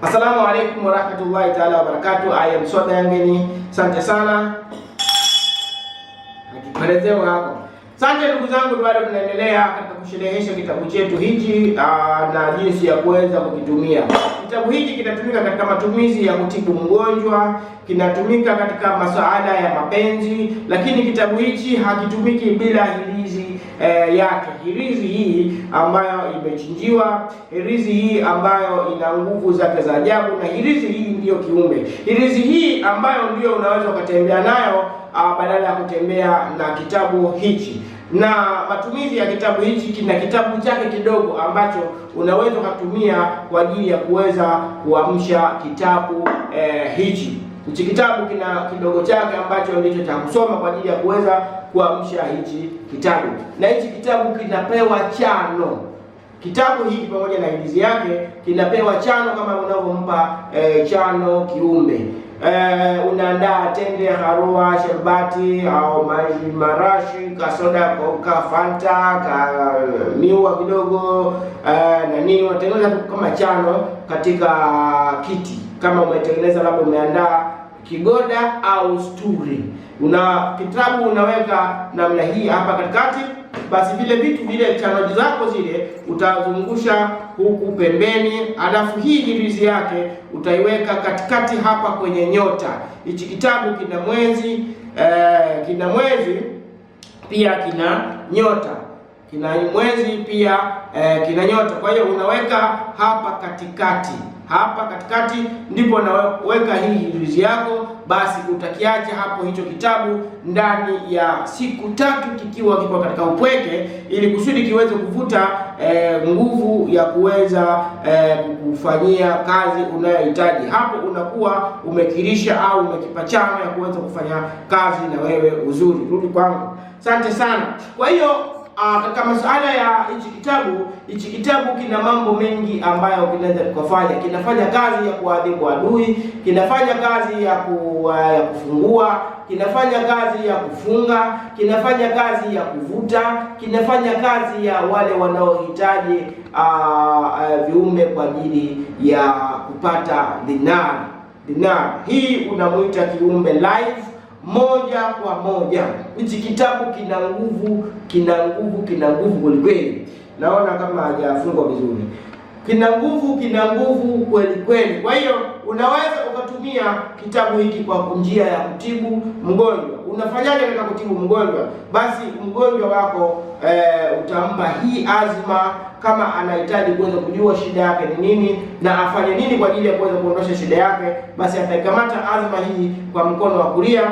Assalamu alaikum warahmatullahi taala wabarakatuh. I am Soda Yangeni. Asante sana. Akielezewa hapo. Asante ndugu zangu, bado tunaendelea katika kusherehesha kitabu chetu hiki na jinsi ya kuweza kukitumia. Kitabu hiki kinatumika katika matumizi ya kutibu mgonjwa, kinatumika katika masuala ya mapenzi, lakini kitabu hiki hakitumiki bila hirizi yake. Hirizi hii ambayo imechinjiwa, hirizi hii ambayo ina nguvu zake za ajabu, na hirizi hii ndiyo kiumbe. Hirizi hii ambayo ndio unaweza ukatembea nayo badala ya kutembea na kitabu hichi. Na matumizi ya kitabu hichi, kina kitabu chake kidogo ambacho unaweza kutumia kwa ajili ya kuweza kuamsha kitabu hichi. Hichi kitabu kina kidogo chake ambacho ndicho cha kusoma kwa ajili ya kuweza kuamsha hichi kitabu. Na hichi kitabu kinapewa chano. Kitabu hiki pamoja na hirizi yake kinapewa chano kama unavyompa chano kiumbe. Unaandaa tende, harua, sherbati au maji marashi, kasoda, koka, fanta, miwa kidogo na nini, unatengeneza kama chano katika kiti. Kama umetengeneza labda umeandaa kigoda au sturi, kitabu unaweka namna hii hapa katikati. Basi vile vitu vile chano zako zile utazungusha huku pembeni, alafu hii hirizi yake utaiweka katikati hapa kwenye nyota. Hichi kitabu kina mwezi, pia kina nyota, kina mwezi pia kina nyota. Kwa hiyo unaweka hapa katikati. Hapa katikati ndipo unaweka hii hirizi yako. Basi utakiacha hapo hicho kitabu ndani ya siku 3 kikiwa kiko katika upweke, ili kusudi kiweze kuvuta nguvu ya kuweza kufanyia kazi unayohitaji. Hapo unakuwa umekirisha au umekipa chano ya kuweza kufanya kazi na wewe uzuri. Rudi kwangu. Asante sana. Kwa hiyo katika masuala ya hichi kitabu kina mambo mengi ambayo kinaweza kufanya. Kinafanya kazi ya kuadhibu adui, kinafanya kazi ya kufungua, kinafanya kazi ya kufunga, kinafanya kazi ya kuvuta, kinafanya kazi ya wale wanaohitaji viumbe kwa ajili ya kupata dinar. Hii unamuita kiumbe live moja kwa moja. Hichi kitabu kina nguvu kweli. Naona kama hajafungwa vizuri. Kina nguvu kweli. Kwa hiyo unaweza ukatumia kitabu hiki kwa njia ya kutibu mgonjwa. Unafanyaje katika kutibu mgonjwa? Basi mgonjwa wako utampa hii azma, kama anahitaji kuweza kujua shida yake ni nini na afanye nini kwa ajili ya kuweza kuondosha shida yake. Basi ataikamata azma hii kwa mkono wa kulia,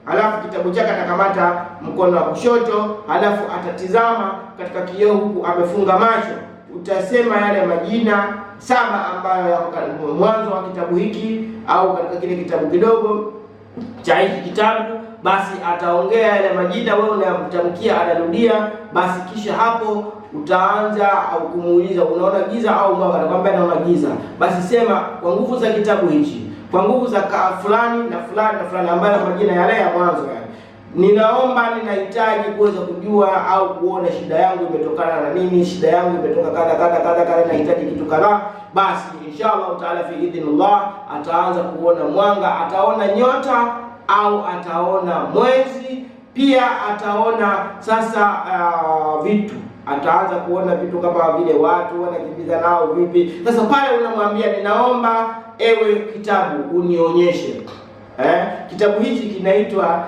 alafu kitabu chake atakamata mkono wa kushoto, alafu atatizama katika kioo huku amefunga macho. Utasema yale majina 7 ambayo yako mwanzo wa kitabu hiki au katika kile kitabu kidogo cha hiki kitabu. Basi ataongea yale majina, wewe unayamtamkia, anarudia. Basi kisha hapo utaanza au kumuuliza unaona giza au mwanga, anakuambia naona giza. Basi sema kwa nguvu za kitabu hichi, kwa nguvu za fulani na fulani na fulani, ambayo majina yale ya mwanzo ninahitaji kuweza kujua au kuona shida yangu imetokana na nini, shida yangu imetoka kadha, nahitaji kitu kadhaa. Basi inshallah taala fi idhnillah ataanza kuona mwanga, ataona nyota au ataona mwezi, pia ataona sasa vitu. Ataanza kuona vitu kama vile watu wanakimbiza nao vipi. Sasa pale unamwambia ninaomba ewe kitabu unionyeshe. Kitabu hichi kinaitwa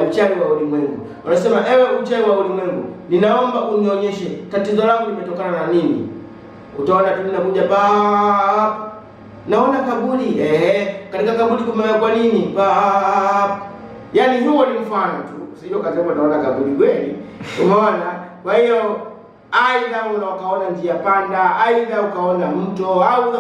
uchawi wa ulimwengu. Unasema ewe uchawi wa ulimwengu, ninaomba unionyeshe tatizo langu limetokana na nini. Utaona tu linakuja naona kaburi. Katika kaburi kumewekwa nini? Yaani huo ni mfano tu. Sio kasema naona kaburi kweli. Umeona? Kwa hiyo aidha ukaona njia panda, aidha ukaona mto au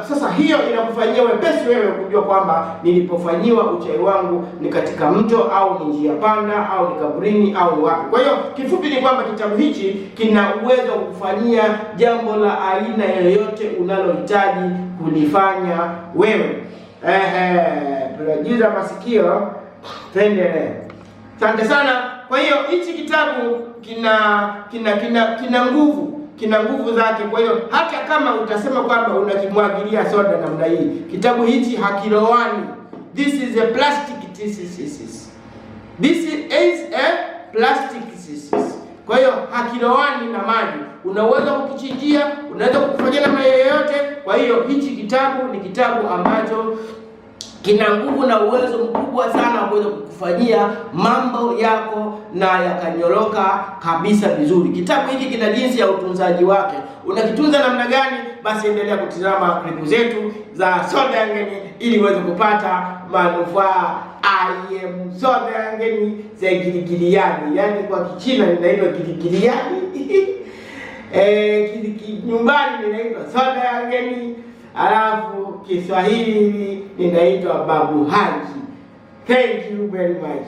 sasa hiyo inakufanyia wepesi wewe kujua kwamba nilipofanyiwa uchawi wangu ni katika mto au ni njia panda au ni kaburini au ni wapi. Kwa hiyo kifupi ni kwamba kitabu hichi kina uwezo wa kufanyia jambo la aina yoyote unalohitaji kulifanya wewe. Tunajiza masikio, tuendelee. Asante sana. Kwa hiyo hichi kitabu kina nguvu, kina nguvu zake. Kwa hiyo hata kama utasema kwamba unakimwagilia soda namna hii, kitabu hichi hakilowani. This is a plastic thesis. This is a plastic thesis. Kwa hiyo hakilowani na maji. Unaweza kukichinjia, unaweza kukifanyia namna yoyote. Kwa hiyo hichi kitabu ni kitabu ambacho kina nguvu na uwezo mkubwa sana wa kuweza kukufanyia mambo yako na yakanyoroka kabisa vizuri. Kitabu hiki kina jinsi ya utunzaji wake. Unakitunza namna gani? Basi endelea kutizama klipu zetu za Soda ya Ngeni ili uweze kupata manufaa. I am Soda ya Ngeni za Giligiliani, yaani kwa Kichina ninaitwa Giligiliani nyumbani ninaitwa Soda ya Ngeni, alafu Kiswahili ninaitwa Babu Haji. Thank you very much.